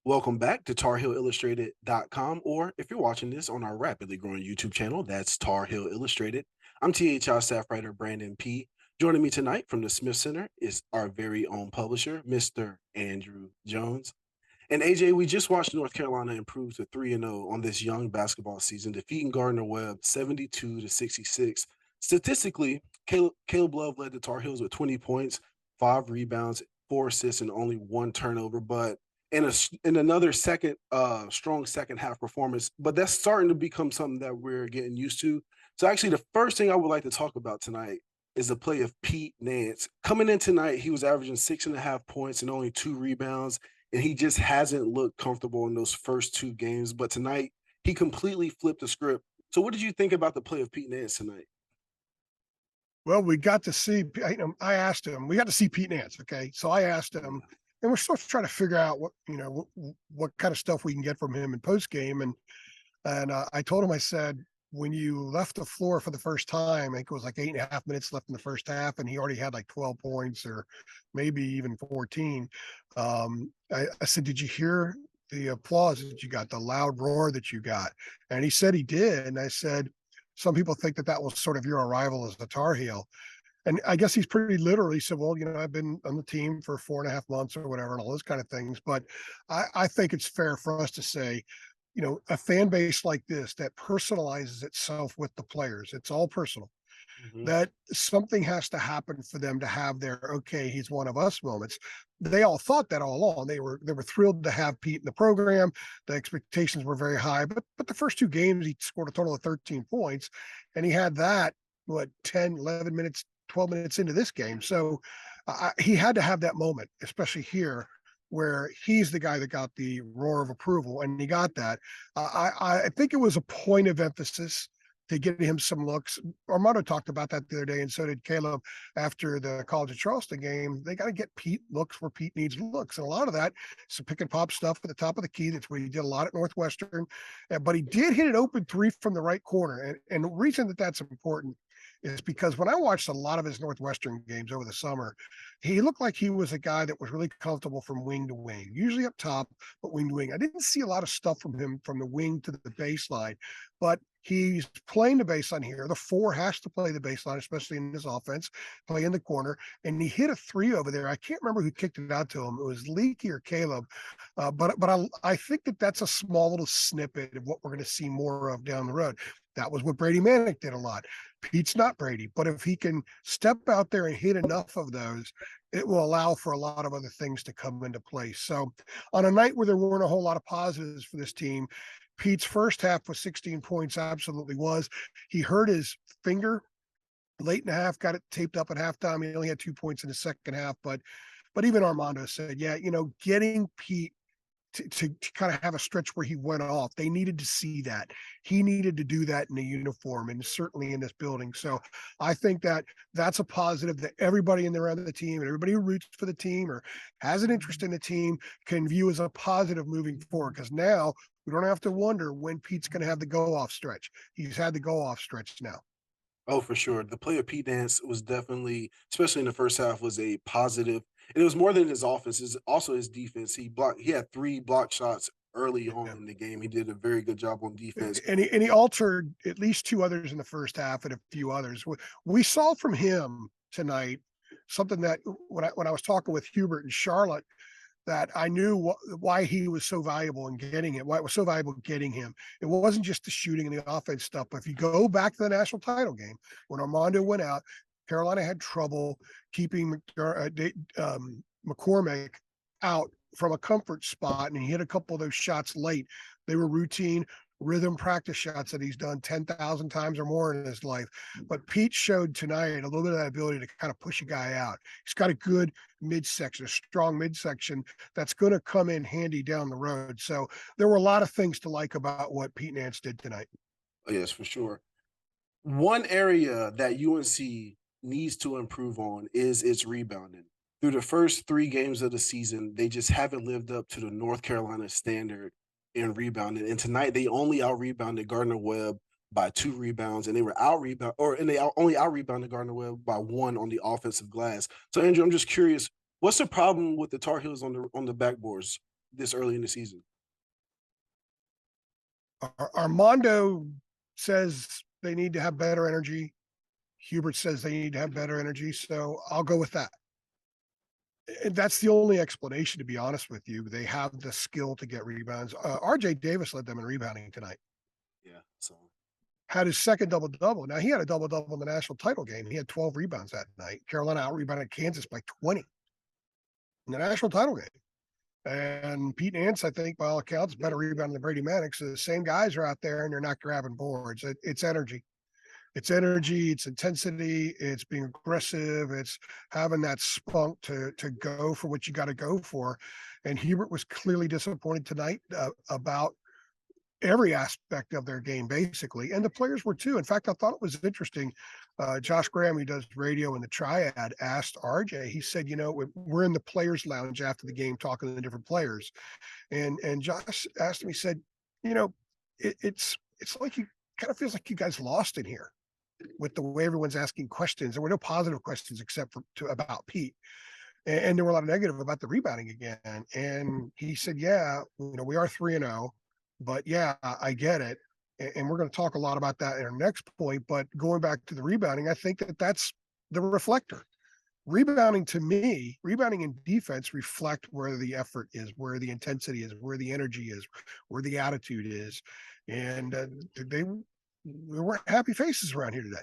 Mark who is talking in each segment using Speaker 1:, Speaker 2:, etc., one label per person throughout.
Speaker 1: Welcome back to TarHeelIllustrated.com, or if you're watching this on our rapidly growing YouTube channel, that's Tar Heel Illustrated. I'm THI staff writer Brandon Peay. Joining me tonight from the Smith Center is our very own publisher, Mr. Andrew Jones. And AJ, we just watched North Carolina improve to 3-0 on this young basketball season, defeating Gardner-Webb 72-66. Statistically, Caleb Love led the Tar Heels with 20 points, 5 rebounds, 4 assists, and only 1 turnover. But in another strong second half performance, but that's starting to become something that we're getting used to. So actually, the first thing I would like to talk about tonight is the play of Pete Nance. Coming in tonight, he was averaging 6.5 points and only 2 rebounds, and he just hasn't looked comfortable in those first 2 games. But tonight, he completely flipped the script. So, what did you think about the play of Pete Nance tonight?
Speaker 2: Well, we got to see. I asked him. We got to see Pete Nance. Okay, so I asked him, and we're still trying to figure out what kind of stuff we can get from him in post game. And I told him, I said, when you left the floor for the first time, I think it was like 8.5 minutes left in the first half, and he already had like 12 points or maybe even 14. I said, did you hear the applause that you got, the loud roar that you got? And he said he did. And I said, some people think that was sort of your arrival as a Tar Heel. And I guess he's pretty literally said, well, I've been on the team for 4.5 months or whatever, and all those kind of things. But I think it's fair for us to say, a fan base like this that personalizes itself with the players, it's all personal,
Speaker 1: Mhm.
Speaker 2: that something has to happen for them to have their okay, he's one of us moments. They all thought that all along. They were thrilled to have Pete in the program. The expectations were very high, but the first 2 games he scored a total of 13 points, and he had that 10, 11 minutes, 12 minutes into this game. So he had to have that moment, especially here, where he's the guy that got the roar of approval, and he got that. I think it was a point of emphasis to get him some looks. Armando talked about that the other day, and so did Caleb after the College of Charleston game. They got to get Pete looks where Pete needs looks. And a lot of that, some pick and pop stuff at the top of the key. That's what he did a lot at Northwestern. But he did hit an open three from the right corner. And the reason that that's important is because when I watched a lot of his Northwestern games over the summer, he looked like he was a guy that was really comfortable from wing to wing, usually up top, but wing to wing. I didn't see a lot of stuff from him from the wing to the baseline, but he's playing the baseline here. The 4 has to play the baseline, especially in this offense, play in the corner. And he hit a 3 over there. I can't remember who kicked it out to him. It was Leaky or Caleb. But I think that that's a small little snippet of what we're going to see more of down the road. That was what Brady Manick did a lot. Pete's not Brady, but if he can step out there and hit enough of those, it will allow for a lot of other things to come into place. So on a night where there weren't a whole lot of positives for this team, Pete's first half was 16 points, absolutely was. He hurt his finger late in the half, got it taped up at halftime. He only had 2 points in the second half, but even Armando said, yeah, getting Pete to kind of have a stretch where he went off. They needed to see that. He needed to do that in a uniform, and certainly in this building. So I think that that's a positive that everybody in the around the team and everybody who roots for the team or has an interest in the team can view as a positive moving forward, because now we don't have to wonder when Pete's going to have the go off stretch. He's had the go off stretch now.
Speaker 1: Oh, for sure. The play of Pete Nance was definitely, especially in the first half, was a positive. And it was more than his offense, it's also his defense. He had 3 block shots early on
Speaker 2: Yeah.
Speaker 1: in the game. He did a very good job on defense.
Speaker 2: And he altered at least 2 others in the first half and a few others. We saw from him tonight something that when I was talking with Hubert and Charlotte, that I knew why he was so valuable in getting it, why it was so valuable getting him. It wasn't just the shooting and the offense stuff, but if you go back to the national title game, when Armando went out, Carolina had trouble keeping McCormick out from a comfort spot, and he hit a couple of those shots late. They were routine rhythm practice shots that he's done 10,000 times or more in his life. But Pete showed tonight a little bit of that ability to kind of push a guy out. He's got a good midsection, a strong midsection that's going to come in handy down the road. So there were a lot of things to like about what Pete Nance did tonight.
Speaker 1: Oh, yes, for sure. One area that UNC needs to improve on is its rebounding. Through the first 3 games of the season, they just haven't lived up to the North Carolina standard in rebounding. And tonight, they only out rebounded Gardner Webb by 2 rebounds, and they were out rebound, or and they only out rebounded Gardner Webb by 1 on the offensive glass. So, Andrew, I'm just curious, what's the problem with the Tar Heels on the backboards? this early in the season?
Speaker 2: Armando says they need to have better energy. Hubert says they need to have better energy. So I'll go with that. And that's the only explanation, to be honest with you. They have the skill to get rebounds. RJ Davis led them in rebounding tonight.
Speaker 1: Yeah. So
Speaker 2: Had his second double double. Now he had a double double in the national title game. He had 12 rebounds that night. Carolina out rebounded Kansas by 20 in the national title game. And Pete Nance, I think, by all accounts, better rebound than Brady Manick. So the same guys are out there and they're not grabbing boards. It's energy. It's energy, it's intensity, it's being aggressive, it's having that spunk to go for what you got to go for. And Hubert was clearly disappointed tonight about every aspect of their game, basically. And the players were too. In fact, I thought it was interesting. Josh Graham, who does radio in the Triad, asked RJ, he said, we're in the players' lounge after the game talking to the different players. And Josh asked him, he said, it's like you kind of feels like you guys lost in here with the way everyone's asking questions. There were no positive questions except about Pete. And there were a lot of negative about the rebounding again. And he said, yeah, we are 3-0, but yeah, I get it. And we're going to talk a lot about that in our next point. But going back to the rebounding, I think that's the reflector. Rebounding, to me, rebounding and defense reflect where the effort is, where the intensity is, where the energy is, where the attitude is. And there weren't happy faces around here today.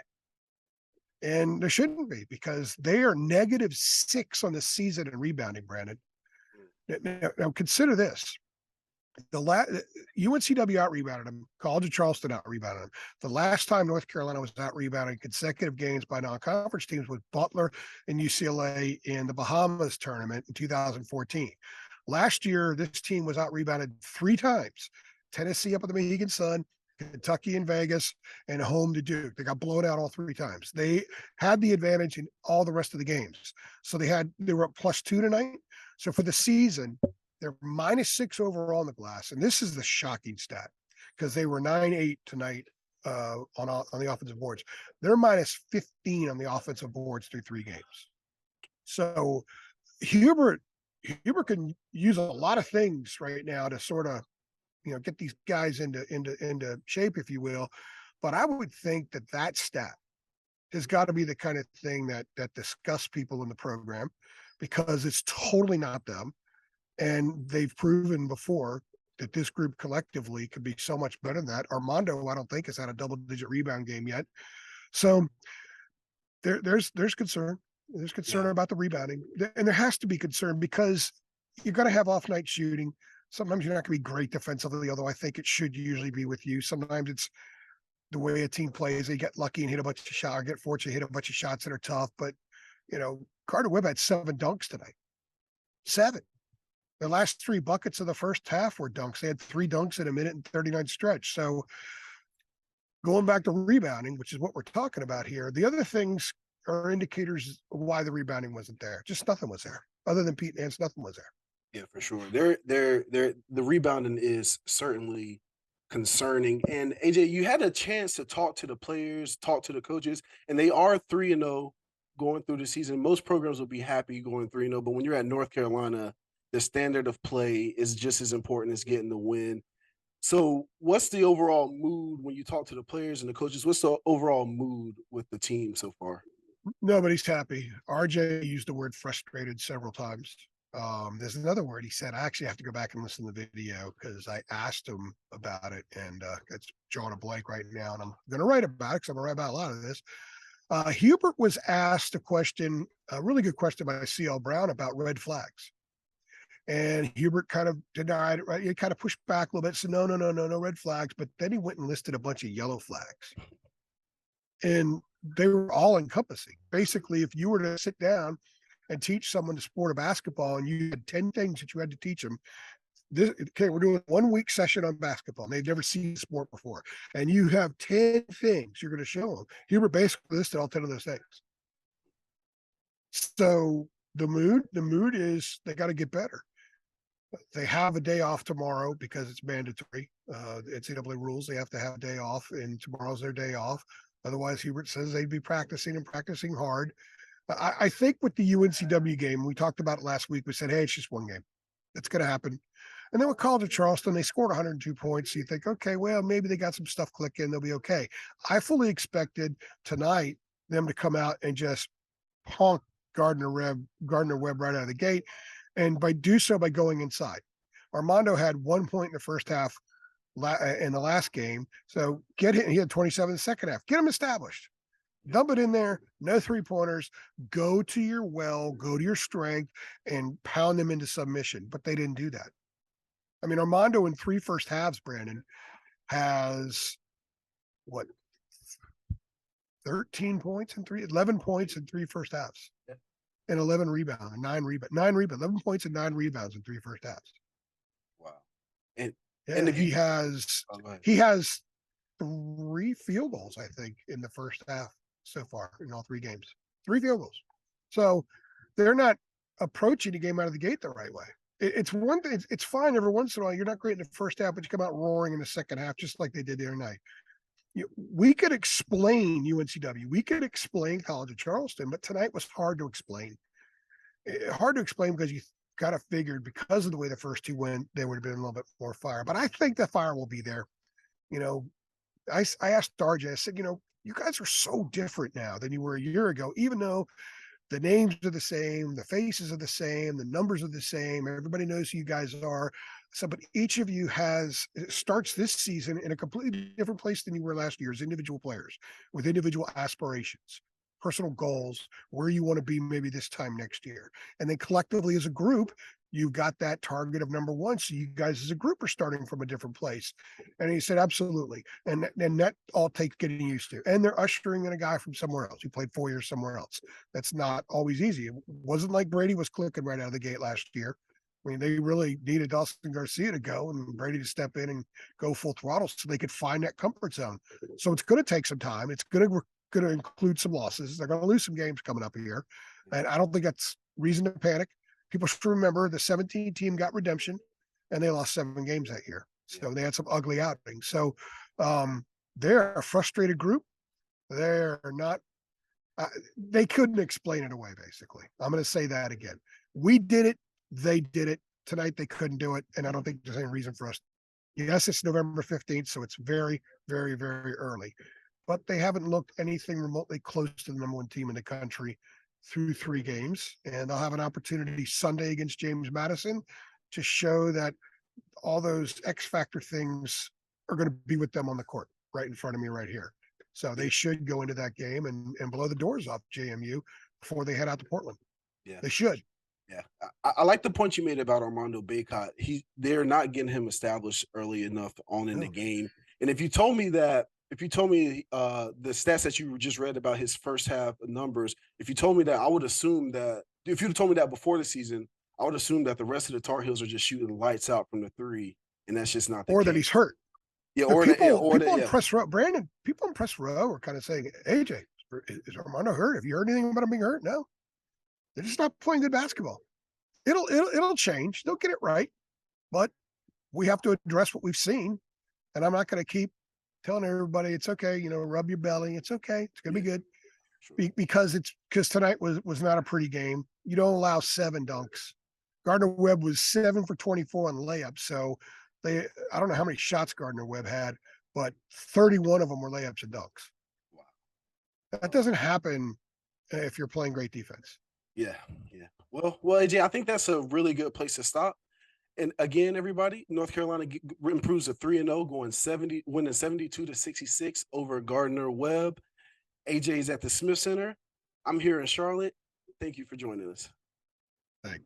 Speaker 2: And there shouldn't be, because they are -6 on the season in rebounding, Brandon. Now consider this. UNCW out-rebounded them. College of Charleston out-rebounded them. The last time North Carolina was out-rebounded consecutive games by non-conference teams was Butler and UCLA in the Bahamas tournament in 2014. Last year, this team was out-rebounded 3 times. Tennessee up at the Mohegan Sun, Kentucky in Vegas, and home to Duke. They got blown out all 3 times. They had the advantage in all the rest of the games. So they were up +2 tonight. So for the season, they're -6 overall on the glass. And this is the shocking stat, because they were 9-8 tonight on the offensive boards. They're -15 on the offensive boards through 3 games. So Hubert can use a lot of things right now to sort of get these guys into shape, if you will. But I would think that stat has got to be the kind of thing that disgusts people in the program, because it's totally not them. And they've proven before that this group collectively could be so much better than that. Armando, I don't think, has had a double-digit rebound game yet. So there's concern. There's concern about the rebounding. And there has to be concern, because you're going to have off-night shooting. Sometimes you're not going to be great defensively, although I think it should usually be with you. Sometimes it's the way a team plays. They get lucky and hit a bunch of shots, or get fortunate, hit a bunch of shots that are tough. But, Gardner-Webb had 7 dunks tonight. 7. The last 3 buckets of the first half were dunks. They had 3 dunks in a minute and 39 stretch. So going back to rebounding, which is what we're talking about here, the other things are indicators of why the rebounding wasn't there. Just nothing was there. Other than Pete Nance, nothing was there.
Speaker 1: Yeah, for sure. The rebounding is certainly concerning. And AJ, you had a chance to talk to the players, talk to the coaches, and they are 3-0 going through the season. Most programs will be happy going 3-0, but when you're at North Carolina, the standard of play is just as important as getting the win. So what's the overall mood when you talk to the players and the coaches? What's the overall mood with the team so far?
Speaker 2: Nobody's happy. RJ used the word frustrated several times. There's another word he said. I actually have to go back and listen to the video, because I asked him about it, and it's drawing a blank right now, and I'm going to write about it, because I'm going to write about a lot of this. Hubert was asked a really good question by C.L. Brown about red flags. And Hubert kind of denied it, right? He kind of pushed back a little bit, said, no red flags. But then he went and listed a bunch of yellow flags. And they were all encompassing. Basically, if you were to sit down and teach someone the sport of basketball, and you had 10 things that you had to teach them, we're doing 1 week session on basketball, and they've never seen the sport before. And you have 10 things you're going to show them. Hubert basically listed all 10 of those things. So the mood is they got to get better. They have a day off tomorrow because it's mandatory. NCAA rules, they have to have a day off, and tomorrow's their day off. Otherwise, Hubert says they'd be practicing hard. I think with the UNCW game, we talked about it last week. We said, hey, it's just 1 game. It's going to happen. And then with College of Charleston, they scored 102 points. So you think, okay, well, maybe they got some stuff clicking. They'll be okay. I fully expected tonight them to come out and just honk Gardner-Webb right out of the gate, and by going inside. Armando had 1 point in the first half in the last game, so get him. He had 27 in the second half. Get him established. Dump it in there. No 3-pointers. Go to your go to your strength, and pound them into submission. But they didn't do that. I mean, Armando in 3 first halves, Brandon, has what, 13 points in 11 points in 3 first halves, and 11 rebounds, 9 rebounds, 11 points and 9 rebounds in 3 first halves.
Speaker 1: Wow. And
Speaker 2: yeah,
Speaker 1: if
Speaker 2: he has 3 field goals, I think, in the first half so far in all 3 games. 3 field goals. So they're not approaching the game out of the gate the right way. It's one thing. It's fine every once in a while. You're not great in the first half, but you come out roaring in the second half, just like they did the other night. We could explain UNCW. We could explain College of Charleston, but tonight was hard to explain. Hard to explain because you kind of figured because of the way the first 2 went, there would have been a little bit more fire. But I think the fire will be there. I asked Darja, I said, you guys are so different now than you were a year ago, even though the names are the same, the faces are the same, the numbers are the same. Everybody knows who you guys are. So, but each of you starts this season in a completely different place than you were last year as individual players with individual aspirations, personal goals, where you want to be maybe this time next year. And then collectively as a group, you've got that target of number 1. So you guys as a group are starting from a different place. And he said, absolutely. And that all takes getting used to. And they're ushering in a guy from somewhere else who played 4 years somewhere else. That's not always easy. It wasn't like Brady was clicking right out of the gate last year. I mean, they really needed Dawson Garcia to go and Brady to step in and go full throttle so they could find that comfort zone. So it's going to take some time. It's going to include some losses. They're going to lose some games coming up here. And I don't think that's reason to panic. People should remember the 17 team got redemption and they lost 7 games that year. So they had some ugly outings. So they're a frustrated group. They're not, they couldn't explain it away, basically. I'm going to say that again. We did it. They did it. Tonight they couldn't do it. And I don't think there's any reason for us. Yes, it's November 15th, so it's very, very, very early. But they haven't looked anything remotely close to the number 1 team in the country through 3 games, and they'll have an opportunity Sunday against James Madison to show that all those X factor things are going to be with them on the court right in front of me right here. So they should go into that game and blow the doors off JMU before they head out to Portland. They should.
Speaker 1: Yeah, I like the point you made about Armando Bacot. They're not getting him established early enough in the game. And if you told me the stats that you just read about his first half numbers, if you told me that, I would assume that if you'd told me that before the season, I would assume that the rest of the Tar Heels are just shooting lights out from the 3, and that's just not the
Speaker 2: case.
Speaker 1: Or
Speaker 2: that he's hurt.
Speaker 1: Yeah,
Speaker 2: people in press row, Brandon, people in press row are kind of saying, AJ, is Armando hurt? Have you heard anything about him being hurt? No. They're just not playing good basketball. It'll change. They'll get it right, but we have to address what we've seen. And I'm not going to keep telling everybody it's okay. Rub your belly. It's okay. It's going to be good. Sure. Because tonight was not a pretty game. You don't allow 7 dunks. Gardner-Webb was 7 for 24 on layups. So I don't know how many shots Gardner-Webb had, but 31 of them were layups and dunks. Wow. That doesn't happen if you're playing great defense.
Speaker 1: Yeah. Well, AJ, I think that's a really good place to stop. And again, everybody, North Carolina improves to 3-0, winning 72-66 over Gardner-Webb. AJ's at the Smith Center. I'm here in Charlotte. Thank you for joining us.
Speaker 2: Thanks.